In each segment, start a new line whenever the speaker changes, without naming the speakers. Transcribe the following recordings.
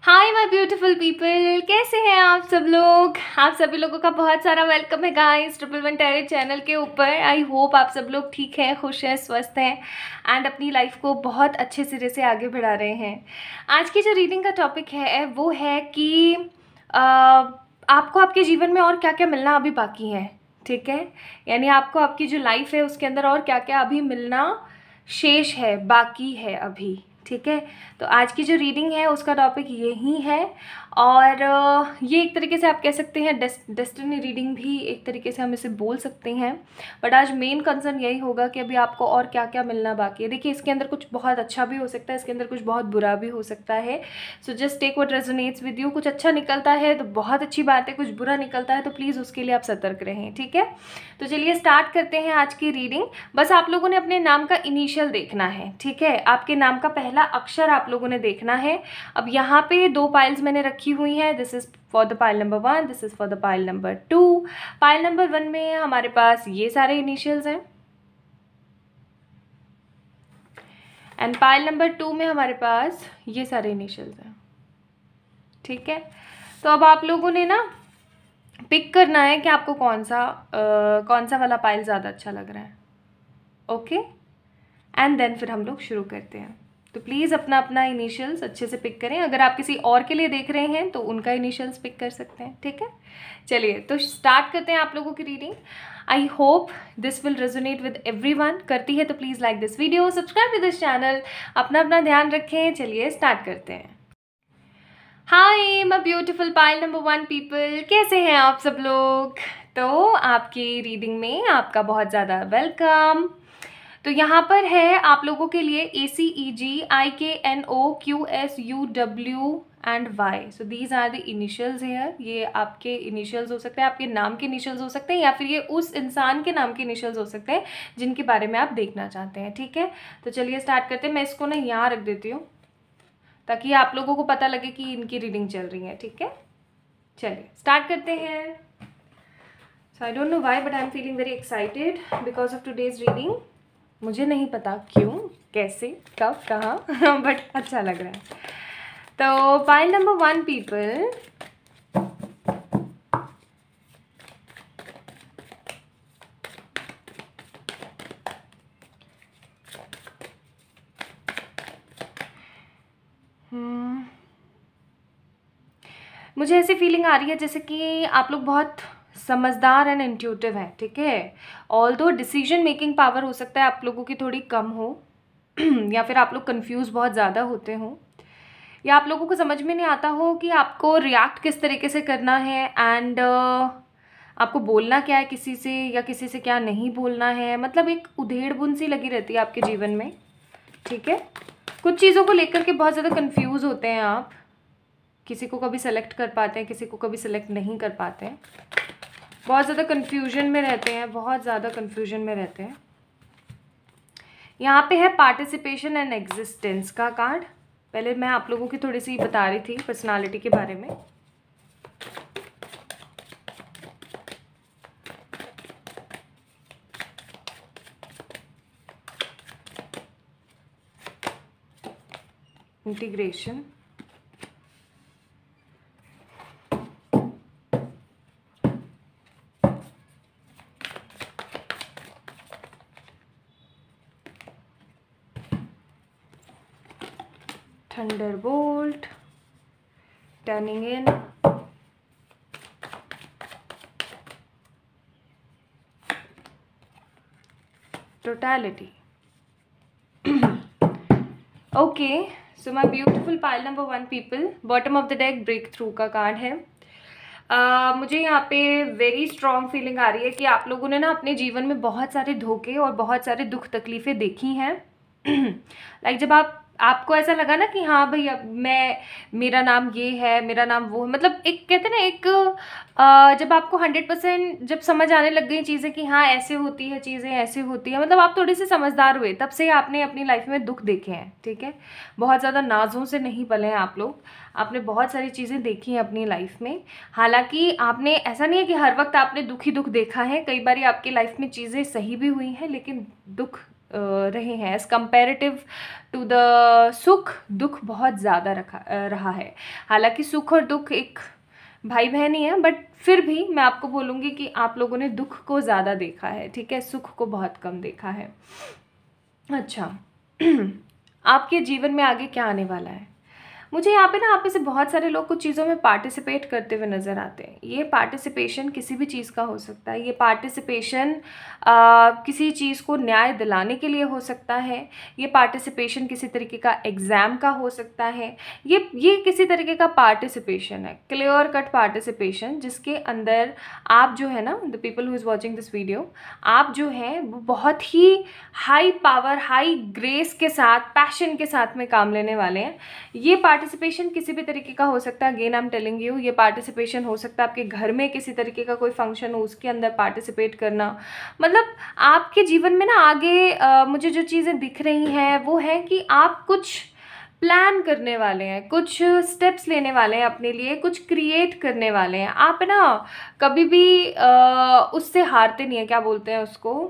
Hi my beautiful people, कैसे हैं आप सब लोग। आप सभी लोगों का बहुत सारा वेलकम है गाइस 111 टैरेट चैनल के ऊपर। आई होप आप सब लोग ठीक हैं, खुश हैं, स्वस्थ हैं एंड अपनी लाइफ को बहुत अच्छे सिरे से आगे बढ़ा रहे हैं। आज की जो रीडिंग का टॉपिक है वो है कि आपको आपके जीवन में और क्या क्या मिलना अभी बाकी है। ठीक है, यानी आपको आपकी जो लाइफ है उसके अंदर और क्या क्या अभी मिलना शेष है, बाकी है अभी। ठीक है, तो आज की जो रीडिंग है उसका टॉपिक यही है और ये एक तरीके से आप कह सकते हैं डेस्टिनी रीडिंग भी एक तरीके से हम इसे बोल सकते हैं। बट आज मेन कंसर्न यही होगा कि अभी आपको और क्या क्या मिलना बाकी है। देखिए, इसके अंदर कुछ बहुत अच्छा भी हो सकता है, इसके अंदर कुछ बहुत बुरा भी हो सकता है। So just take what resonates with you. कुछ अच्छा निकलता है तो बहुत अच्छी बात है, कुछ बुरा निकलता है तो प्लीज़ उसके लिए आप सतर्क रहें। ठीक है, तो चलिए स्टार्ट करते हैं आज की रीडिंग। बस आप लोगों ने अपने नाम का इनिशियल देखना है। ठीक है, आपके नाम का पहला अक्षर आप लोगों ने देखना है। अब यहाँ पे दो पाइल्स मैंने रखी हुई हैं। This is for the pile number 1, this is for the pile number 2। Pile number 1 में हमारे पास ये सारे इनिशियल्स हैं एंड पाइल नंबर 2 में हमारे पास ये सारे इनिशियल्स हैं। ठीक है, तो अब आप लोगों ने ना पिक करना है कि आपको कौन सा वाला पाइल ज़्यादा अच्छा लग रहा है। ओके, एंड देन फिर हम लोग शुरू करते हैं। तो प्लीज़ अपना अपना इनिशियल्स अच्छे से पिक करें। अगर आप किसी और के लिए देख रहे हैं तो उनका इनिशियल्स पिक कर सकते हैं। ठीक है, चलिए तो स्टार्ट करते हैं आप लोगों की reading. I hope this will resonate with everyone. करती है तो please like this video, subscribe to this channel, अपना अपना ध्यान रखें। चलिए स्टार्ट करते हैं। Hi my beautiful pile number 1 people, कैसे हैं आप सब लोग। तो आपकी रीडिंग में आपका बहुत ज़्यादा वेलकम। तो यहाँ पर है आप लोगों के लिए ACEGIKNOQSUW and Y। So these are the initials here. ये आपके इनिशियल्स हो सकते हैं, आपके नाम के इनिशियल्स हो सकते हैं, या फिर ये उस इंसान के नाम के इनिशियल्स हो सकते हैं जिनके बारे में आप देखना चाहते हैं। ठीक है, तो चलिए स्टार्ट करते हैं। मैं इसको ना यहाँ रख देती हूँ ताकि आप लोगों को पता लगे कि इनकी रीडिंग चल रही है। ठीक है, चलिए स्टार्ट करते हैं। So I don't know why but I am feeling very excited because of today's reading. मुझे नहीं पता क्यों, कैसे, कब, कहाँ बट अच्छा लग रहा है। तो पाइल नंबर 1 पीपल, मुझे ऐसी फीलिंग आ रही है जैसे कि आप लोग बहुत समझदार एंड इंट्यूटिव हैं। ठीक है, ऑल्दो डिसीजन मेकिंग पावर हो सकता है आप लोगों की थोड़ी कम हो या फिर आप लोग कंफ्यूज बहुत ज़्यादा होते हो, या आप लोगों को समझ में नहीं आता हो कि आपको रिएक्ट किस तरीके से करना है एंड आपको बोलना क्या है किसी से, या किसी से क्या नहीं बोलना है। मतलब एक उधेड़ बुन सी लगी रहती है आपके जीवन में। ठीक है, कुछ चीज़ों को लेकर के बहुत ज़्यादा कंफ्यूज होते हैं आप। किसी को कभी सेलेक्ट कर पाते हैं, किसी को कभी सेलेक्ट नहीं कर पाते हैं। बहुत ज़्यादा कन्फ्यूजन में रहते हैं, बहुत ज़्यादा कन्फ्यूजन में रहते हैं। यहाँ पे है पार्टिसिपेशन एंड एग्जिस्टेंस का कार्ड। पहले मैं आप लोगों की थोड़ी सी बता रही थी पर्सनालिटी के बारे में। Integration, thunderbolt, turning in, totality. Okay, so my beautiful pile number 1 people, bottom of the deck breakthrough का कार्ड है। मुझे यहाँ पे वेरी स्ट्रॉन्ग फीलिंग आ रही है कि आप लोगों ने ना अपने जीवन में बहुत सारे धोखे और बहुत सारे दुख तकलीफ़ें देखी हैं। लाइक जब आपको ऐसा लगा ना कि हाँ भाई अब मेरा नाम ये है, मेरा नाम वो है, मतलब एक कहते हैं ना एक जब आपको 100% जब समझ आने लग गई चीज़ें कि हाँ ऐसे होती है, चीज़ें ऐसे होती है, मतलब आप थोड़े से समझदार हुए, तब से आपने अपनी लाइफ में दुख देखे हैं। ठीक है, बहुत ज़्यादा नाजों से नहीं पले हैं आप लोग, आपने बहुत सारी चीज़ें देखी हैं अपनी लाइफ में। हालांकि आपने ऐसा नहीं है कि हर वक्त आपने दुख ही दुख देखा है, कई बार आपकी लाइफ में चीज़ें सही भी हुई हैं लेकिन दुख रहे हैं एज़ कंपेरेटिव टू द सुख, दुख बहुत ज़्यादा रहा है। हालांकि सुख और दुख एक भाई बहन ही है, बट फिर भी मैं आपको बोलूँगी कि आप लोगों ने दुख को ज़्यादा देखा है, ठीक है, सुख को बहुत कम देखा है। अच्छा आपके जीवन में आगे क्या आने वाला है? मुझे यहाँ पे ना आप में से बहुत सारे लोग कुछ चीज़ों में पार्टिसिपेट करते हुए नज़र आते हैं। ये पार्टिसिपेशन किसी भी चीज़ का हो सकता है। ये पार्टिसिपेशन किसी चीज़ को न्याय दिलाने के लिए हो सकता है। ये पार्टिसिपेशन किसी तरीके का एग्ज़ाम का हो सकता है। ये किसी तरीके का पार्टिसिपेशन है, क्लियर कट पार्टिसिपेशन, जिसके अंदर आप जो है ना, the people who is watching this video, आप जो है वो बहुत ही हाई पावर, हाई ग्रेस के साथ, पैशन के साथ में काम लेने वाले हैं। ये पार्टिसिपेशन किसी भी तरीके का हो सकता है। Again I am telling you, ये पार्टिसिपेशन हो सकता है आपके घर में किसी तरीके का कोई फंक्शन हो, उसके अंदर पार्टिसिपेट करना। मतलब आपके जीवन में ना आगे मुझे जो चीज़ें दिख रही हैं वो है कि आप कुछ प्लान करने वाले हैं, कुछ स्टेप्स लेने वाले हैं अपने लिए, कुछ क्रिएट करने वाले हैं। आप ना कभी भी उससे हारते नहीं है, क्या बोलते हैं उसको,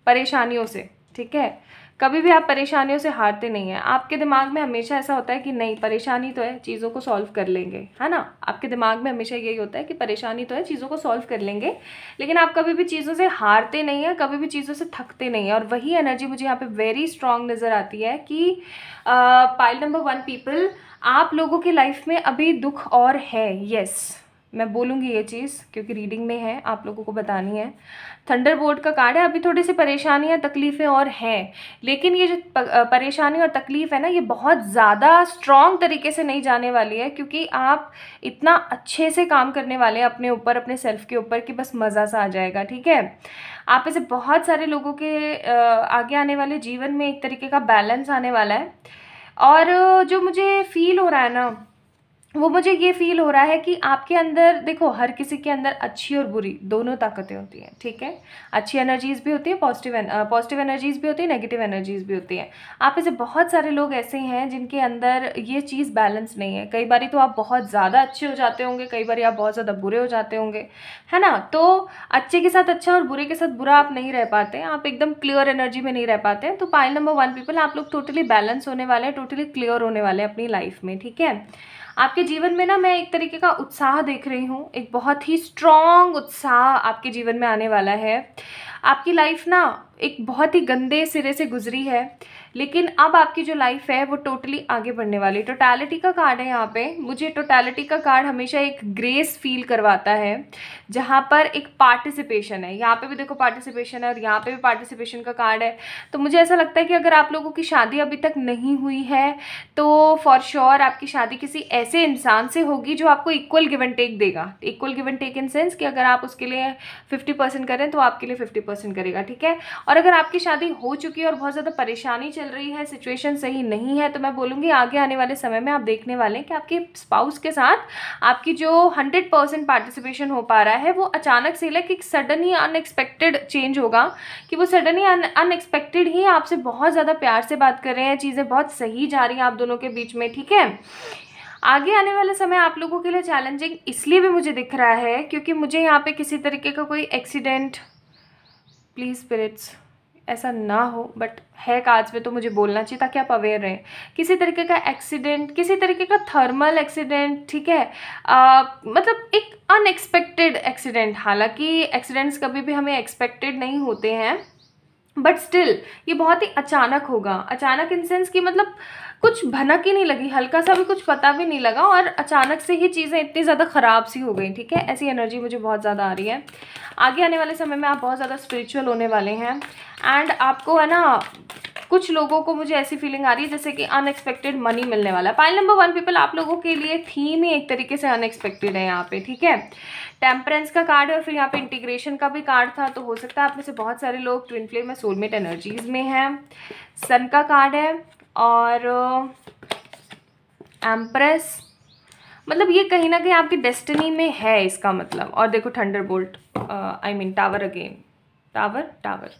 परेशानियों से, ठीक है, कभी भी आप परेशानियों से हारते नहीं हैं। आपके दिमाग में हमेशा ऐसा होता है कि नहीं, परेशानी तो है, चीज़ों को सॉल्व कर लेंगे, है ना। आपके दिमाग में हमेशा यही होता है कि परेशानी तो है, चीज़ों को सॉल्व कर लेंगे, लेकिन आप कभी भी चीज़ों से हारते नहीं हैं, कभी भी चीज़ों से थकते नहीं हैं। और वही एनर्जी मुझे यहाँ पे वेरी स्ट्रांग नज़र आती है कि पाइल नंबर 1 पीपल, आप लोगों की लाइफ में अभी दुख और है। येस, मैं बोलूँगी ये चीज़ क्योंकि रीडिंग में है, आप लोगों को बतानी है। थंडरबोल्ट का कार्ड है, अभी थोड़ी सी परेशानियाँ, तकलीफ़ें और हैं, लेकिन ये जो परेशानी और तकलीफ़ है ना, ये बहुत ज़्यादा स्ट्रॉन्ग तरीके से नहीं जाने वाली है, क्योंकि आप इतना अच्छे से काम करने वाले हैं अपने ऊपर, अपने सेल्फ के ऊपर, कि बस मज़ा सा आ जाएगा, ठीक है। आप में से बहुत सारे लोगों के आगे आने वाले जीवन में एक तरीके का बैलेंस आने वाला है। और जो मुझे फील हो रहा है ना, वो मुझे ये फील हो रहा है कि आपके अंदर, देखो, हर किसी के अंदर अच्छी और बुरी दोनों ताकतें होती हैं, ठीक है। अच्छी एनर्जीज़ भी होती है, पॉजिटिव एनर्जीज़ भी होती है, नेगेटिव एनर्जीज़ भी होती हैं। आप में से बहुत सारे लोग ऐसे हैं जिनके अंदर ये चीज़ बैलेंस नहीं है। कई बारी तो आप बहुत ज़्यादा अच्छे हो जाते होंगे, कई बारी आप बहुत ज़्यादा बुरे हो जाते होंगे, है ना। तो अच्छे के साथ अच्छा और बुरे के साथ बुरा आप नहीं रह पाते, आप एकदम क्लियर एनर्जी में नहीं रह पाते हैं। तो पाइल नंबर 1 पीपल, आप लोग टोटली बैलेंस होने वाले हैं, टोटली क्लियर होने वाले हैं अपनी लाइफ में, ठीक है। आपके जीवन में ना मैं एक तरीके का उत्साह देख रही हूँ, एक बहुत ही स्ट्रॉन्ग उत्साह आपके जीवन में आने वाला है। आपकी लाइफ ना एक बहुत ही गंदे सिरे से गुजरी है, लेकिन अब आपकी जो लाइफ है वो टोटली आगे बढ़ने वाली। टोटैलिटी का कार्ड है यहाँ पे। मुझे टोटैलिटी का कार्ड हमेशा एक ग्रेस फील करवाता है, जहाँ पर एक पार्टिसिपेशन है। यहाँ पे भी देखो पार्टिसिपेशन है, और यहाँ पे भी पार्टिसिपेशन का कार्ड है। तो मुझे ऐसा लगता है कि अगर आप लोगों की शादी अभी तक नहीं हुई है, तो फॉर श्योर आपकी शादी किसी ऐसे इंसान से होगी जो आपको इक्वल गिव एंड टेक देगा। Equal give and take in sense कि अगर आप उसके लिए 50% करें तो आपके लिए 50% करेगा, ठीक है। और अगर आपकी शादी हो चुकी है और बहुत ज़्यादा परेशानी चल रही है, सिचुएशन सही नहीं है, तो मैं बोलूँगी आगे आने वाले समय में आप देखने वाले हैं कि आपके स्पाउस के साथ आपकी जो 100% पार्टिसिपेशन हो पा रहा है, वो अचानक से एक सडन ही अनएक्सपेक्टेड चेंज होगा, कि वो सडन ही अनएक्सपेक्टेड ही आपसे बहुत ज़्यादा प्यार से बात कर रहे हैं, चीज़ें बहुत सही जा रही हैं आप दोनों के बीच में, ठीक है। आगे आने वाला समय आप लोगों के लिए चैलेंजिंग इसलिए भी मुझे दिख रहा है क्योंकि मुझे यहाँ पे किसी तरीके का कोई एक्सीडेंट, प्लीज़ स्पिरिट्स ऐसा ना हो, बट है कार्ड्स में तो मुझे बोलना चाहिए ताकि आप अवेयर रहें। किसी तरीके का एक्सीडेंट, किसी तरीके का थर्मल एक्सीडेंट, ठीक है, मतलब एक अनएक्सपेक्टेड एक्सीडेंट। हालांकि एक्सीडेंट्स कभी भी हमें एक्सपेक्टेड नहीं होते हैं, बट स्टिल ये बहुत ही अचानक होगा। अचानक इन सेंस कि मतलब कुछ भनक ही नहीं लगी, हल्का सा भी कुछ पता भी नहीं लगा, और अचानक से ही चीज़ें इतनी ज़्यादा ख़राब सी हो गई, ठीक है। ऐसी एनर्जी मुझे बहुत ज़्यादा आ रही है। आगे आने वाले समय में आप बहुत ज़्यादा स्पिरिचुअल होने वाले हैं, एंड आपको है ना, कुछ लोगों को मुझे ऐसी फीलिंग आ रही है जैसे कि अनएक्सपेक्टेड मनी मिलने वाला है। पाइल नंबर 1 पीपल, आप लोगों के लिए थीम ही एक तरीके से अनएक्सपेक्टेड है यहाँ पे, ठीक है। टेम्परेंस का कार्ड है, और फिर यहाँ पे इंटीग्रेशन का भी कार्ड था, तो हो सकता है आप में से बहुत सारे लोग ट्विन फ्लेम में सोलमेट एनर्जीज में हैं। सन का कार्ड है, और एम्प्रेस, मतलब ये कहीं ना कहीं आपकी डेस्टिनी में है इसका मतलब। और देखो Thunderbolt, I mean tower again, tower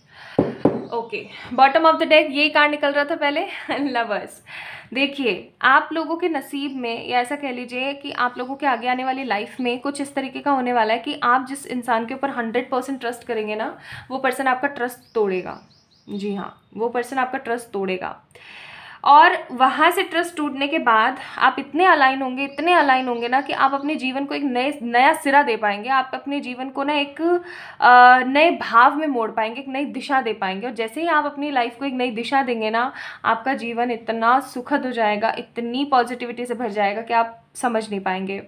okay, bottom of the deck ये कार्ड निकल रहा था पहले। लवर्स, देखिए आप लोगों के नसीब में, या ऐसा कह लीजिए कि आप लोगों के आगे आने वाली लाइफ में कुछ इस तरीके का होने वाला है कि आप जिस इंसान के ऊपर 100% ट्रस्ट करेंगे ना, वो पर्सन आपका ट्रस्ट तोड़ेगा, जी हाँ, वो पर्सन आपका ट्रस्ट तोड़ेगा, और वहाँ से ट्रस्ट टूटने के बाद आप इतने अलाइन होंगे ना कि आप अपने जीवन को एक नया सिरा दे पाएंगे। आप अपने जीवन को ना एक नए भाव में मोड़ पाएंगे, एक नई दिशा दे पाएंगे। और जैसे ही आप अपनी लाइफ को एक नई दिशा देंगे ना, आपका जीवन इतना सुखद हो जाएगा, इतनी पॉजिटिविटी से भर जाएगा कि आप समझ नहीं पाएंगे।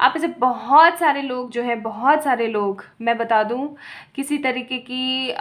आप ऐसे बहुत सारे लोग जो हैं, बहुत सारे लोग, मैं बता दूं, किसी तरीके की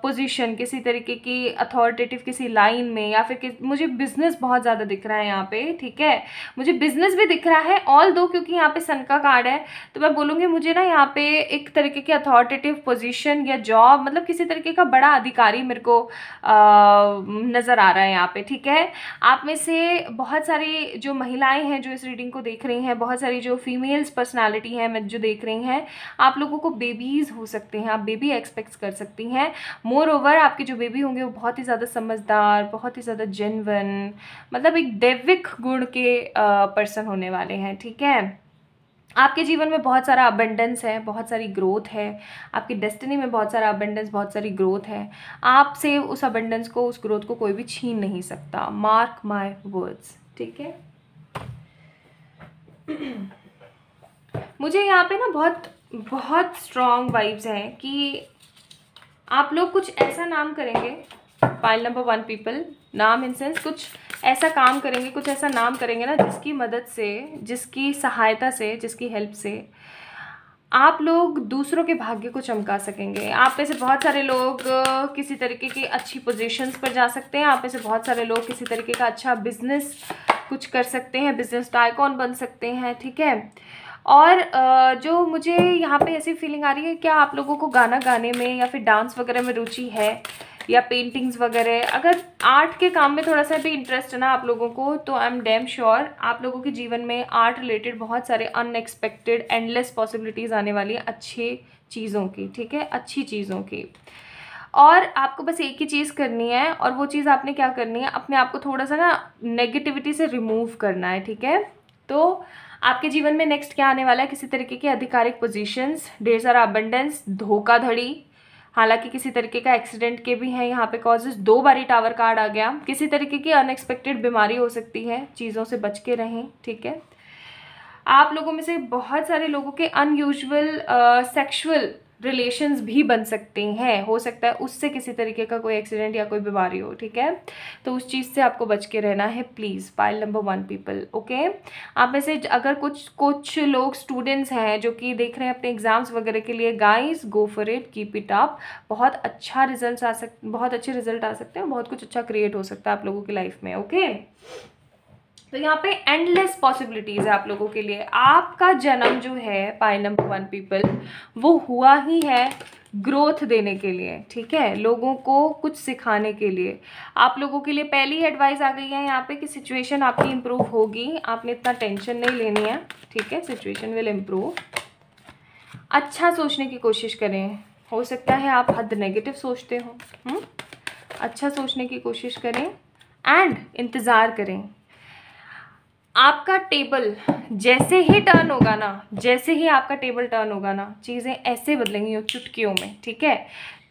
पोजीशन, किसी तरीके की अथॉरिटेटिव किसी लाइन में, या फिर मुझे बिजनेस बहुत ज़्यादा दिख रहा है यहाँ पे, ठीक है, मुझे बिजनेस भी दिख रहा है। ऑल दो क्योंकि यहाँ पे सन का कार्ड है, तो मैं बोलूँगी मुझे ना यहाँ पे एक तरीके की अथॉरिटेटिव पोजीशन या जॉब, मतलब किसी तरीके का बड़ा अधिकारी मेरे को नज़र आ रहा है यहाँ पे, ठीक है। आप में से बहुत सारी जो महिलाएं हैं जो इस रीडिंग को देख रही हैं, बहुत सारी जो फीमेल्स पर्सनालिटी हैं मैं जो देख रही हैं, आप लोगों को बेबीज़ हो सकते हैं, आप बेबी एक्सपेक्ट कर सकती हैं। मोर ओवर आपके जो बेबी होंगे वो बहुत ही ज़्यादा समझदार, बहुत ही ज़्यादा जेन्युइन, मतलब एक दैविक गुण के पर्सन होने वाले हैं, ठीक है। आपके जीवन में बहुत सारा अबंडेंस है, बहुत सारी ग्रोथ है, आपकी डेस्टिनी में बहुत सारा अबंडेंस, बहुत सारी ग्रोथ है। आपसे उस अबंडेंस को, उस ग्रोथ को कोई भी छीन नहीं सकता, मार्क माय वर्ड्स, ठीक है। मुझे यहाँ पे ना बहुत बहुत स्ट्रॉन्ग वाइब्स हैं कि आप लोग कुछ ऐसा नाम करेंगे, पाइल नंबर 1 पीपल, नाम इन सेंस कुछ ऐसा काम करेंगे, कुछ ऐसा नाम करेंगे ना जिसकी मदद से, जिसकी सहायता से, जिसकी हेल्प से आप लोग दूसरों के भाग्य को चमका सकेंगे। आप में से बहुत सारे लोग किसी तरीके की अच्छी पोजीशंस पर जा सकते हैं। आप में से बहुत सारे लोग किसी तरीके का अच्छा बिजनेस कुछ कर सकते हैं, बिजनेस टाइकॉन बन सकते हैं, ठीक है। और जो मुझे यहाँ पे ऐसी फीलिंग आ रही है, क्या आप लोगों को गाना गाने में या फिर डांस वगैरह में रुचि है, या पेंटिंग्स वगैरह, अगर आर्ट के काम में थोड़ा सा भी इंटरेस्ट है ना आप लोगों को, तो आई एम डैम श्योर आप लोगों के जीवन में आर्ट रिलेटेड बहुत सारे अनएक्सपेक्टेड एंडलेस पॉसिबिलिटीज़ आने वाली हैं अच्छी चीज़ों की, ठीक है, अच्छी चीज़ों की। और आपको बस एक ही चीज़ करनी है, और वो चीज़ आपने क्या करनी है, अपने आप को थोड़ा सा ना नेगेटिविटी से रिमूव करना है, ठीक है। तो आपके जीवन में नेक्स्ट क्या आने वाला है, किसी तरीके की आधिकारिक पोजीशंस, ढेर सारा अबंडेंस, धोखाधड़ी, हालांकि किसी तरीके का एक्सीडेंट के भी हैं यहाँ पे कॉजेज, 2 बारी टावर कार्ड आ गया, किसी तरीके की अनएक्सपेक्टेड बीमारी हो सकती है, चीज़ों से बच के रहें, ठीक है। आप लोगों में से बहुत सारे लोगों के अनयूजुअल सेक्सुअल रिलेशंस भी बन सकते हैं, हो सकता है उससे किसी तरीके का कोई एक्सीडेंट या कोई बीमारी हो, ठीक है। तो उस चीज़ से आपको बच के रहना है please, pile number 1 people, okay. आप में से अगर कुछ लोग स्टूडेंट्स हैं जो कि देख रहे हैं अपने एग्जाम्स वगैरह के लिए, guys go for it, keep it up, बहुत अच्छा रिजल्ट बहुत अच्छे रिजल्ट आ सकते हैं, बहुत कुछ अच्छा क्रिएट हो सकता है आप लोगों की लाइफ में, ओके। तो यहाँ पे एंडलेस पॉसिबिलिटीज़ है आप लोगों के लिए। आपका जन्म जो है पाइल नंबर 1 पीपल, वो हुआ ही है ग्रोथ देने के लिए, ठीक है, लोगों को कुछ सिखाने के लिए। आप लोगों के लिए पहली एडवाइस आ गई है यहाँ पे कि सिचुएशन आपकी इम्प्रूव होगी, आपने इतना टेंशन नहीं लेनी है, ठीक है, सिचुएशन विल इम्प्रूव। अच्छा सोचने की कोशिश करें, हो सकता है आप हद नेगेटिव सोचते हो, अच्छा सोचने की कोशिश करें एंड इंतज़ार करें। आपका टेबल जैसे ही टर्न होगा ना, जैसे ही आपका टेबल टर्न होगा ना, चीज़ें ऐसे बदलेंगी चुटकियों में, ठीक है।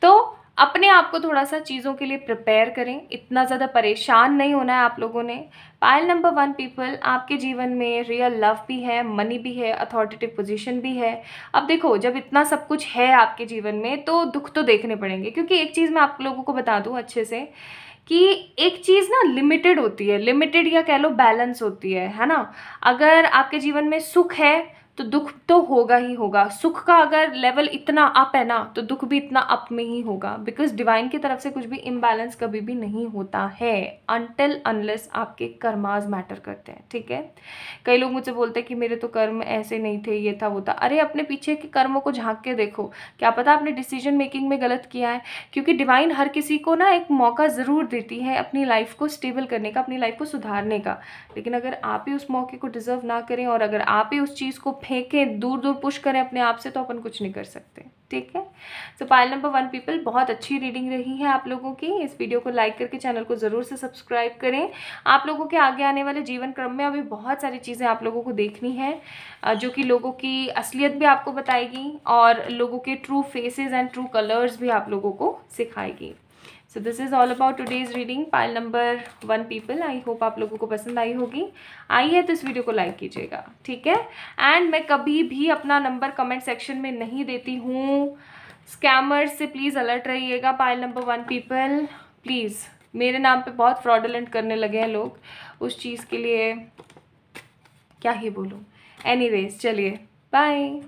तो अपने आप को थोड़ा सा चीज़ों के लिए प्रिपेयर करें, इतना ज़्यादा परेशान नहीं होना है आप लोगों ने। पाइल नंबर 1 पीपल, आपके जीवन में रियल लव भी है, मनी भी है, अथॉरिटेटिव पोजीशन भी है। अब देखो, जब इतना सब कुछ है आपके जीवन में तो दुख तो देखने पड़ेंगे, क्योंकि एक चीज़ मैं आप लोगों को बता दूं अच्छे से कि एक चीज़ ना लिमिटेड होती है, लिमिटेड या कह लो बैलेंस होती है ना। अगर आपके जीवन में सुख है तो दुख तो होगा ही होगा, सुख का अगर लेवल इतना अप है ना तो दुख भी इतना अप में ही होगा, बिकॉज डिवाइन की तरफ से कुछ भी इम्बैलेंस कभी भी नहीं होता है अनटिल अनलेस आपके कर्माज मैटर करते हैं, ठीक है। कई लोग मुझसे बोलते हैं कि मेरे तो कर्म ऐसे नहीं थे, ये था वो था। अरे अपने पीछे के कर्मों को झांक के देखो, क्या पता आपने डिसीजन मेकिंग में गलत किया है, क्योंकि डिवाइन हर किसी को ना एक मौका ज़रूर देती है अपनी लाइफ को स्टेबल करने का, अपनी लाइफ को सुधारने का। लेकिन अगर आप ही उस मौके को डिजर्व ना करें और अगर आप ही उस चीज़ को फेंकें, दूर दूर पुश करें अपने आप से, तो अपन कुछ नहीं कर सकते, ठीक है। सो पाइल नंबर 1 पीपल, बहुत अच्छी रीडिंग रही है आप लोगों की। इस वीडियो को लाइक करके चैनल को ज़रूर से सब्सक्राइब करें। आप लोगों के आगे आने वाले जीवन क्रम में अभी बहुत सारी चीज़ें आप लोगों को देखनी है, जो कि लोगों की असलियत भी आपको बताएगी और लोगों के true faces and true colours भी आप लोगों को सिखाएगी। So this is all about today's reading pile number 1 people. I hope आप लोगों को पसंद आई होगी। आई है तो इस वीडियो को लाइक कीजिएगा, ठीक है। एंड मैं कभी भी अपना नंबर कमेंट सेक्शन में नहीं देती हूँ। स्कैमर्स से प्लीज़ अलर्ट रहिएगा। पाइल नंबर 1 पीपल प्लीज़, मेरे नाम पे बहुत फ्रॉडुलेंट करने लगे हैं लोग, उस चीज़ के लिए क्या ही बोलूँ। एनीवेज चलिए bye.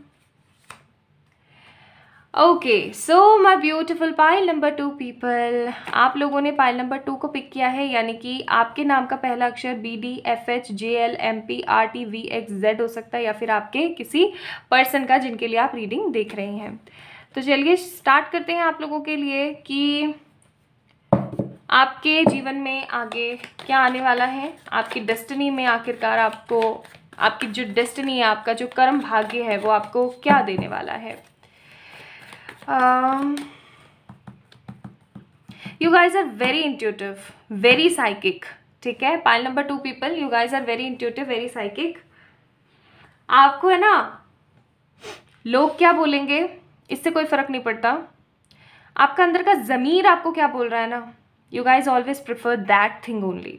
Okay so my beautiful pile number 2 people, आप लोगों ने पाइल नंबर 2 को पिक किया है, यानी कि आपके नाम का पहला अक्षर BDFHJLMPRTVXZ हो सकता है, या फिर आपके किसी पर्सन का जिनके लिए आप रीडिंग देख रहे हैं। तो चलिए स्टार्ट करते हैं आप लोगों के लिए कि आपके जीवन में आगे क्या आने वाला है। आपकी डेस्टिनी में आखिरकार आपको, आपकी जो डेस्टिनी है, आपका जो कर्म भाग्य है, वो आपको क्या देने वाला है। You guys are very intuitive, very psychic, ठीक है। Pile number 2 people, you guys are very intuitive, very psychic। आपको है ना, लोग क्या बोलेंगे इससे कोई फर्क नहीं पड़ता। आपका अंदर का ज़मीर आपको क्या बोल रहा है ना, you guys always prefer that thing only।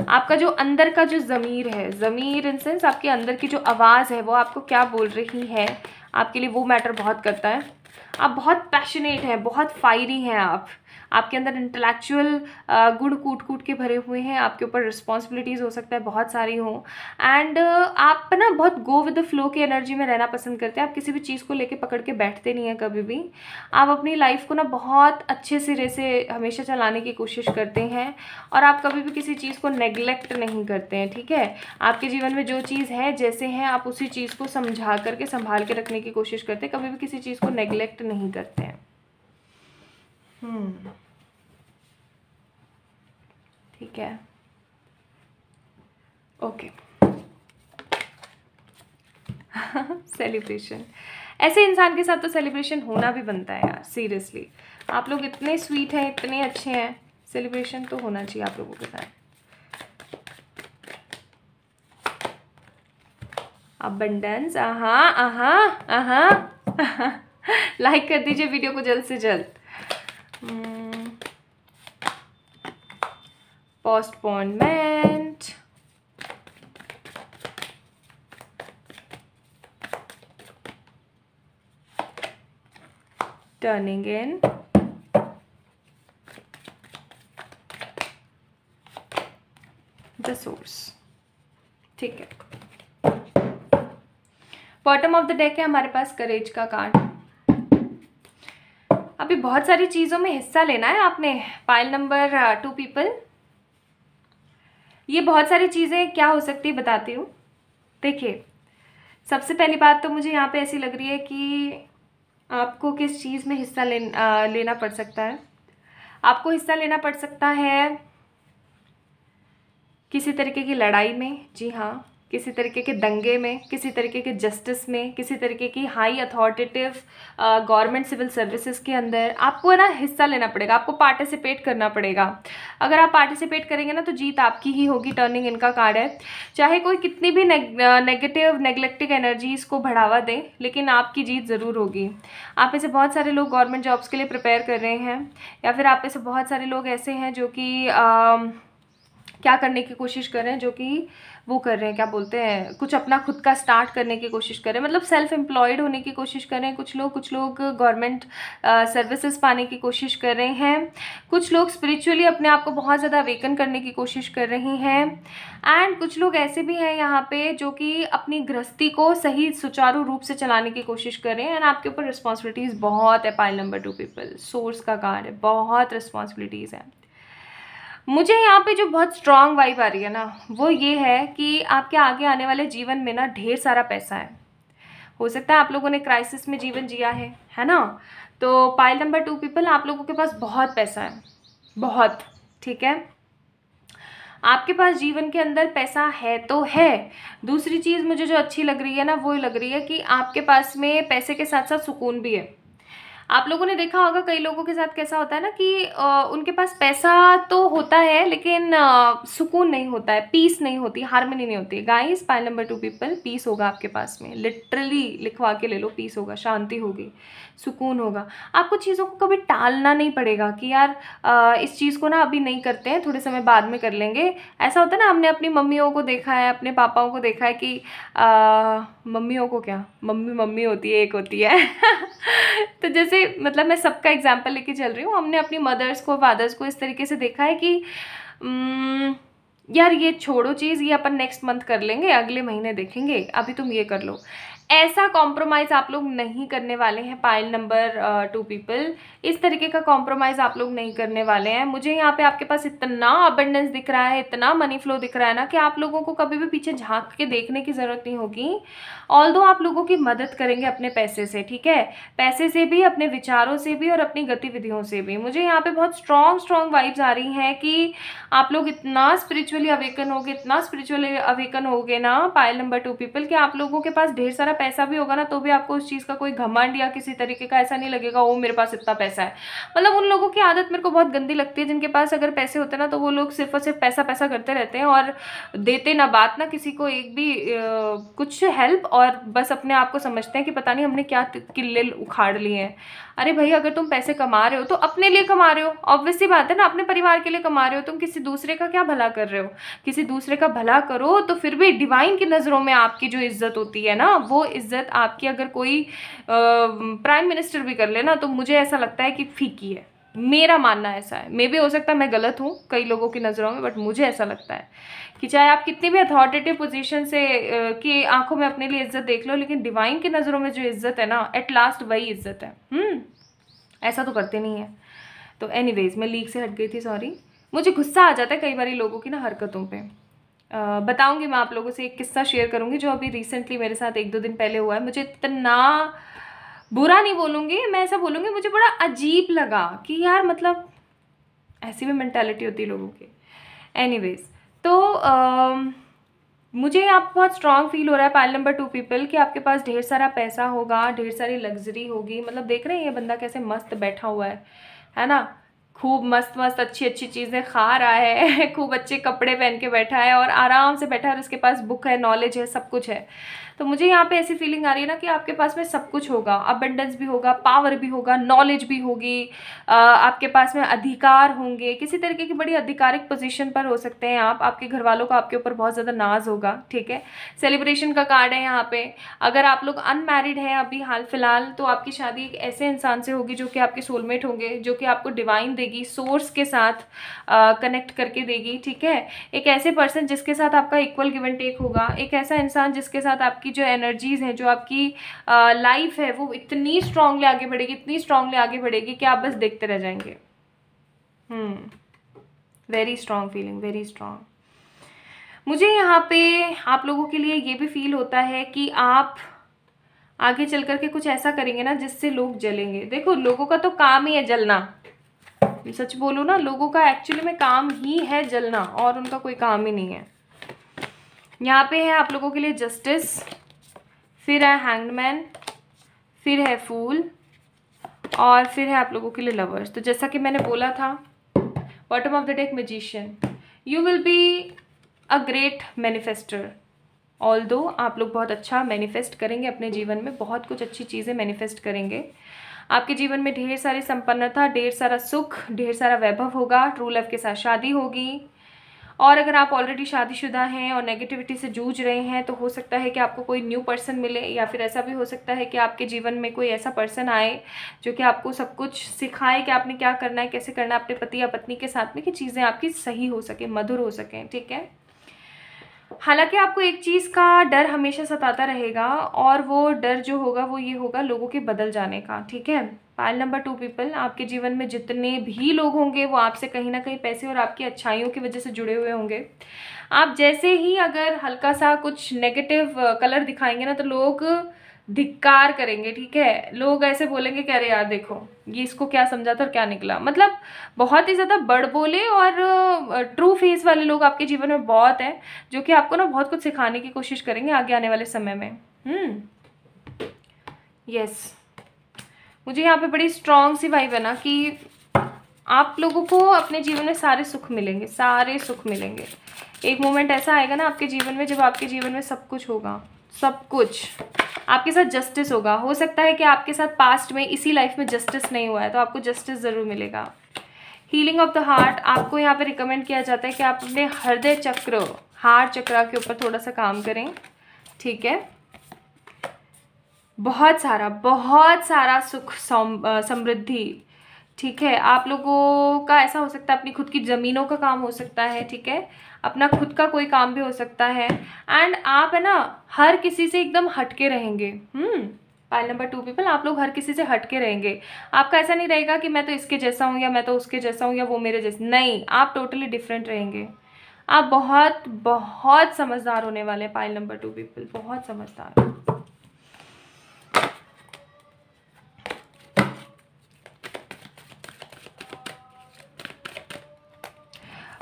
आपका जो अंदर का जो ज़मीर है, ज़मीर इन सेंस आपके अंदर की जो आवाज़ है, वो आपको क्या बोल रही है, आपके लिए वो मैटर बहुत करता है। आप बहुत पैशनेट हैं, बहुत फायरी हैं, आपके अंदर इंटेलेक्चुअल गुण कूट कूट के भरे हुए हैं। आपके ऊपर रिस्पॉन्सिबिलिटीज़ हो सकता है बहुत सारी हों, एंड आप ना बहुत गो विद द फ्लो की एनर्जी में रहना पसंद करते हैं। आप किसी भी चीज़ को लेके पकड़ के बैठते नहीं हैं कभी भी। आप अपनी लाइफ को ना बहुत अच्छे सिरे से हमेशा चलाने की कोशिश करते हैं, और आप कभी भी किसी चीज़ को नेग्लेक्ट नहीं करते हैं, ठीक है। आपके जीवन में जो चीज़ है जैसे हैं, आप उसी चीज़ को समझा करके संभाल के रखने की कोशिश करते हैं, कभी भी किसी चीज़ को नेग्लेक्ट नहीं करते हैं। ठीक है, ओके। सेलिब्रेशन, ऐसे इंसान के साथ तो सेलिब्रेशन होना भी बनता है यार, सीरियसली। आप लोग इतने स्वीट हैं, इतने अच्छे हैं, सेलिब्रेशन तो होना चाहिए आप लोगों के साथ। अबंडेंस, लाइक कर दीजिए वीडियो को जल्द से जल्द। Postponement, turning in, the source, ठीक है। बॉटम ऑफ द डेक है हमारे पास करेज का कार्ड। अभी बहुत सारी चीज़ों में हिस्सा लेना है आपने, पाइल नंबर 2 पीपल। ये बहुत सारी चीज़ें क्या हो सकती है बताती हूँ। देखिए, सबसे पहली बात तो मुझे यहाँ पे ऐसी लग रही है कि आपको किस चीज़ में हिस्सा लेना पड़ सकता है। आपको हिस्सा लेना पड़ सकता है किसी तरीके की लड़ाई में, जी हाँ, किसी तरीके के दंगे में, किसी तरीके के जस्टिस में, किसी तरीके की high authoritative government civil services के अंदर आपको है ना हिस्सा लेना पड़ेगा, आपको पार्टिसिपेट करना पड़ेगा। अगर आप पार्टिसिपेट करेंगे ना तो जीत आपकी ही होगी। टर्निंग इनका कार्ड है। चाहे कोई कितनी भी नेगेटिव नेग्लेक्टिव एनर्जीज़ को बढ़ावा दें, लेकिन आपकी जीत ज़रूर होगी। आप में से बहुत सारे लोग गवर्नमेंट जॉब्स के लिए प्रिपेयर कर रहे हैं, या फिर आप में से बहुत सारे लोग ऐसे हैं जो कि क्या करने की कोशिश कर रहे हैं, जो कि वो कर रहे हैं, क्या बोलते हैं, कुछ अपना खुद का स्टार्ट करने की कोशिश कर रहे हैं, मतलब सेल्फ एम्प्लॉयड होने की कोशिश कर रहे हैं। कुछ लोग गवर्नमेंट सर्विसेज पाने की कोशिश कर रहे हैं। कुछ लोग स्पिरिचुअली अपने आप को बहुत ज़्यादा अवेकन करने की कोशिश कर रही हैं। एंड कुछ लोग ऐसे भी हैं यहाँ पे जो कि अपनी गृहस्थी को सही सुचारू रूप से चलाने की कोशिश कर रहे हैं। एंड आपके ऊपर रिस्पॉन्सिबिलिटीज़ बहुत है। पाइल नंबर 2 पीपल, सोर्स का कार्ड है, बहुत रिस्पॉन्सिबिलिटीज़ हैं। मुझे यहाँ पे जो बहुत स्ट्रॉन्ग वाइब आ रही है ना, वो ये है कि आपके आगे आने वाले जीवन में ना ढेर सारा पैसा है। हो सकता है आप लोगों ने क्राइसिस में जीवन जिया है ना। तो पाइल नंबर 2 पीपल, आप लोगों के पास बहुत पैसा है, बहुत, ठीक है। आपके पास जीवन के अंदर पैसा है तो है। दूसरी चीज़ मुझे जो अच्छी लग रही है ना, वो लग रही है कि आपके पास में पैसे के साथ साथ सुकून भी है। आप लोगों ने देखा होगा कई लोगों के साथ कैसा होता है ना कि उनके पास पैसा तो होता है लेकिन सुकून नहीं होता है, पीस नहीं होती, हार्मनी नहीं होती। Guys, pile number 2 people, peace होगा आपके पास में, लिटरली लिखवा के ले लो, पीस होगा, शांति होगी, सुकून होगा। आपको चीज़ों को कभी टालना नहीं पड़ेगा कि यार इस चीज़ को ना अभी नहीं करते हैं, थोड़े समय बाद में कर लेंगे। ऐसा होता है ना, हमने अपनी मम्मियों को देखा है, अपने पापाओं को देखा है कि मम्मियों को क्या, मम्मी मम्मी होती है, एक होती है तो जैसे मतलब मैं सबका एग्जाम्पल लेके चल रही हूँ। हमने अपनी मदर्स को, फादर्स को इस तरीके से देखा है कि यार ये छोड़ो चीज़, ये अपन नेक्स्ट मंथ कर लेंगे, अगले महीने देखेंगे, अभी तुम ये कर लो। ऐसा कॉम्प्रोमाइज़ आप लोग नहीं करने वाले हैं पाइल नंबर 2 पीपल। इस तरीके का कॉम्प्रोमाइज़ आप लोग नहीं करने वाले हैं। मुझे यहाँ पे आपके पास इतना अबंडेंस दिख रहा है, इतना मनी फ्लो दिख रहा है ना कि आप लोगों को कभी भी पीछे झांक के देखने की ज़रूरत नहीं होगी। ऑल्दो आप लोगों की मदद करेंगे अपने पैसे से, ठीक है, पैसे से भी, अपने विचारों से भी और अपनी गतिविधियों से भी। मुझे यहाँ पे बहुत स्ट्रॉन्ग वाइब्स आ रही हैं कि आप लोग इतना स्पिरिचुअली अवेकन होगे, इतना स्पिरिचुअली अवेकन होगे ना पाइल नंबर 2 पीपल, कि आप लोगों के पास ढेर सारा पैसा भी होगा ना तो भी आपको उस चीज़ का कोई घमंड या किसी तरीके का ऐसा नहीं लगेगा ओ मेरे पास इतना पैसा है। मतलब उन लोगों की आदत मेरे को बहुत गंदी लगती है जिनके पास अगर पैसे होते हैं ना तो वो लोग सिर्फ और सिर्फ पैसा पैसा करते रहते हैं और देते ना बात ना किसी को एक भी कुछ हेल्प, और बस अपने आप को समझते हैं कि पता नहीं हमने क्या किले उखाड़ लिए हैं। अरे भाई, अगर तुम पैसे कमा रहे हो तो अपने लिए कमा रहे हो, ऑब्वियस सी बात है ना, अपने परिवार के लिए कमा रहे हो, तुम किसी दूसरे का क्या भला कर रहे हो। किसी दूसरे का भला करो तो फिर भी डिवाइन की नज़रों में आपकी जो इज्जत होती है ना, वो इज्जत आपकी अगर कोई प्राइम मिनिस्टर भी कर ले ना तो मुझे ऐसा लगता है कि फीकी है। मेरा मानना ऐसा है, मे भी हो सकता है मैं गलत हूँ कई लोगों की नज़रों में, बट मुझे ऐसा लगता है कि चाहे आप कितनी भी अथॉरिटेटिव पोजीशन से की आंखों में अपने लिए इज्जत देख लो, लेकिन डिवाइन की नज़रों में जो इज्जत है ना, एट लास्ट वही इज्जत है। ऐसा तो करते नहीं है। तो एनीवेज, मैं लीक से हट गई थी, सॉरी। मुझे गुस्सा आ जाता है कई बार लोगों की ना हरकतों पे। बताऊंगी मैं आप लोगों से, एक किस्सा शेयर करूंगी जो अभी रिसेंटली मेरे साथ 1-2 दिन पहले हुआ है। मुझे इतना बुरा नहीं बोलूँगी, मैं ऐसा बोलूँगी मुझे बड़ा अजीब लगा कि यार मतलब ऐसी भी मेंटालिटी होती है लोगों की। एनीवेज, तो मुझे यहाँ पर बहुत स्ट्रॉन्ग फील हो रहा है पाइल नंबर 2 पीपल कि आपके पास ढेर सारा पैसा होगा, ढेर सारी लग्जरी होगी। मतलब देख रहे हैं ये बंदा कैसे मस्त बैठा हुआ है ना, खूब मस्त मस्त अच्छी अच्छी चीज़ें खा रहा है खूब अच्छे कपड़े पहन के बैठा है और आराम से बैठा है, और उसके पास बुक है, नॉलेज है, सब कुछ है। तो मुझे यहाँ पे ऐसी फीलिंग आ रही है ना कि आपके पास में सब कुछ होगा, अबंडेंस भी होगा, पावर भी होगा, नॉलेज भी होगी, आपके पास में अधिकार होंगे, किसी तरीके की बड़ी अधिकारिक पोजीशन पर हो सकते हैं आप। आपके घर वालों का आपके ऊपर बहुत ज़्यादा नाज होगा, ठीक है। सेलिब्रेशन का कार्ड है यहाँ पे। अगर आप लोग अनमैरिड हैं अभी हाल फिलहाल, तो आपकी शादी एक ऐसे इंसान से होगी जो कि आपके सोलमेट होंगे, जो कि आपको डिवाइन देगी, सोर्स के साथ कनेक्ट करके देगी, ठीक है। एक ऐसे पर्सन जिसके साथ आपका इक्वल गिव एंड टेक होगा, एक ऐसा इंसान जिसके साथ आपकी जो एनर्जीज हैं, जो आपकी लाइफ है, वो इतनी स्ट्रांगली आगे बढ़ेगी, इतनी स्ट्रांगली आगे बढ़ेगी कि आप बस देखते रह जाएंगे। Very strong feeling, very strong. मुझे यहाँ पे आप लोगों के लिए ये भी फील होता है कि आप आगे चल करके कुछ ऐसा करेंगे ना जिससे लोग जलेंगे। देखो, लोगों का तो काम ही है जलना, सच बोलो ना, लोगों का एक्चुअली में काम ही है जलना, और उनका कोई काम ही नहीं है। यहाँ पे है आप लोगों के लिए जस्टिस, फिर है हैंगमैन, फिर है फूल, और फिर है आप लोगों के लिए लवर्स। तो जैसा कि मैंने बोला था, bottom of the deck magician. You will be a great manifester. Although आप लोग बहुत अच्छा मैनिफेस्ट करेंगे अपने जीवन में, बहुत कुछ अच्छी चीज़ें मैनिफेस्ट करेंगे। आपके जीवन में ढेर सारी संपन्नता, ढेर सारा सुख, ढेर सारा वैभव होगा, ट्रू लव के साथ शादी होगी। और अगर आप ऑलरेडी शादीशुदा हैं और नेगेटिविटी से जूझ रहे हैं तो हो सकता है कि आपको कोई न्यू पर्सन मिले, या फिर ऐसा भी हो सकता है कि आपके जीवन में कोई ऐसा पर्सन आए जो कि आपको सब कुछ सिखाए कि आपने क्या करना है, कैसे करना है अपने पति या पत्नी के साथ में, कि चीज़ें आपकी सही हो सके, मधुर हो सकें, ठीक है। हालांकि आपको एक चीज़ का डर हमेशा सताता रहेगा, और वो डर जो होगा वो ये होगा लोगों के बदल जाने का, ठीक है। पाइल नंबर 2 पीपल, आपके जीवन में जितने भी लोग होंगे वो आपसे कहीं ना कहीं पैसे और आपकी अच्छाइयों की वजह से जुड़े हुए होंगे। आप जैसे ही अगर हल्का सा कुछ नेगेटिव कलर दिखाएंगे ना तो लोग धिक्कार करेंगे, ठीक है। लोग ऐसे बोलेंगे कि अरे यार देखो ये इसको क्या समझा था और क्या निकला। मतलब बहुत ही ज़्यादा बड़बोले और ट्रू फेस वाले लोग आपके जीवन में बहुत हैं, जो कि आपको ना बहुत कुछ सिखाने की कोशिश करेंगे आगे आने वाले समय में। यस, मुझे यहाँ पे बड़ी स्ट्रॉन्ग सी वाइब है ना कि आप लोगों को अपने जीवन में सारे सुख मिलेंगे, सारे सुख मिलेंगे। एक मोमेंट ऐसा आएगा ना आपके जीवन में जब आपके जीवन में सब कुछ होगा, सब कुछ आपके साथ जस्टिस होगा। हो सकता है कि आपके साथ पास्ट में इसी लाइफ में जस्टिस नहीं हुआ है, तो आपको जस्टिस ज़रूर मिलेगा। हीलिंग ऑफ द हार्ट आपको यहाँ पे रिकमेंड किया जाता है कि आप अपने हृदय चक्र, हार्ट चक्र के ऊपर थोड़ा सा काम करें, ठीक है। बहुत सारा सुख समृद्धि, ठीक है। आप लोगों का ऐसा हो सकता है अपनी खुद की ज़मीनों का काम हो सकता है, ठीक है। अपना खुद का कोई काम भी हो सकता है। एंड आप है ना हर किसी से एकदम हटके रहेंगे। पाइल नंबर 2 पीपल, आप लोग हर किसी से हटके रहेंगे। आपका ऐसा नहीं रहेगा कि मैं तो इसके जैसा हूँ या मैं तो उसके जैसा हूँ या वो मेरे जैसे, नहीं, आप टोटली डिफरेंट रहेंगे। आप बहुत बहुत समझदार होने वाले हैं पाइल नंबर 2 पीपल, बहुत समझदार।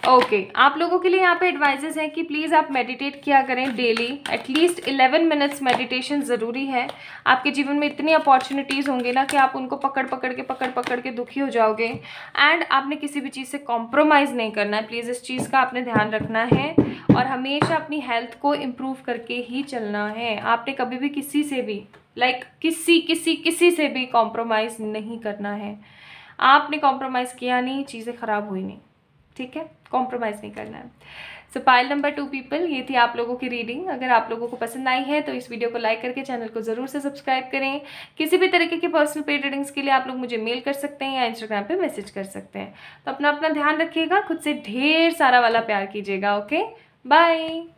ओके, आप लोगों के लिए यहाँ पे एडवाइजेस हैं कि प्लीज़ आप मेडिटेट किया करें डेली, एटलीस्ट 11 मिनट्स मेडिटेशन ज़रूरी है। आपके जीवन में इतनी अपॉर्चुनिटीज़ होंगे ना कि आप उनको पकड़ पकड़ के दुखी हो जाओगे। एंड आपने किसी भी चीज़ से कॉम्प्रोमाइज़ नहीं करना है, प्लीज़ इस चीज़ का आपने ध्यान रखना है। और हमेशा अपनी हेल्थ को इम्प्रूव करके ही चलना है। आपने कभी भी किसी से भी किसी से भी कॉम्प्रोमाइज़ नहीं करना है। आपने कॉम्प्रोमाइज़ किया नहीं, चीज़ें ख़राब हुई नहीं, ठीक है। कॉम्प्रोमाइज़ नहीं करना है। सो पाइल नंबर 2 पीपल, ये थी आप लोगों की रीडिंग। अगर आप लोगों को पसंद आई है तो इस वीडियो को लाइक करके चैनल को ज़रूर से सब्सक्राइब करें। किसी भी तरीके की पर्सनल पेड रीडिंग्स के लिए आप लोग मुझे मेल कर सकते हैं या इंस्टाग्राम पे मैसेज कर सकते हैं। तो अपना ध्यान रखिएगा, खुद से ढेर सारा वाला प्यार कीजिएगा। Okay, bye.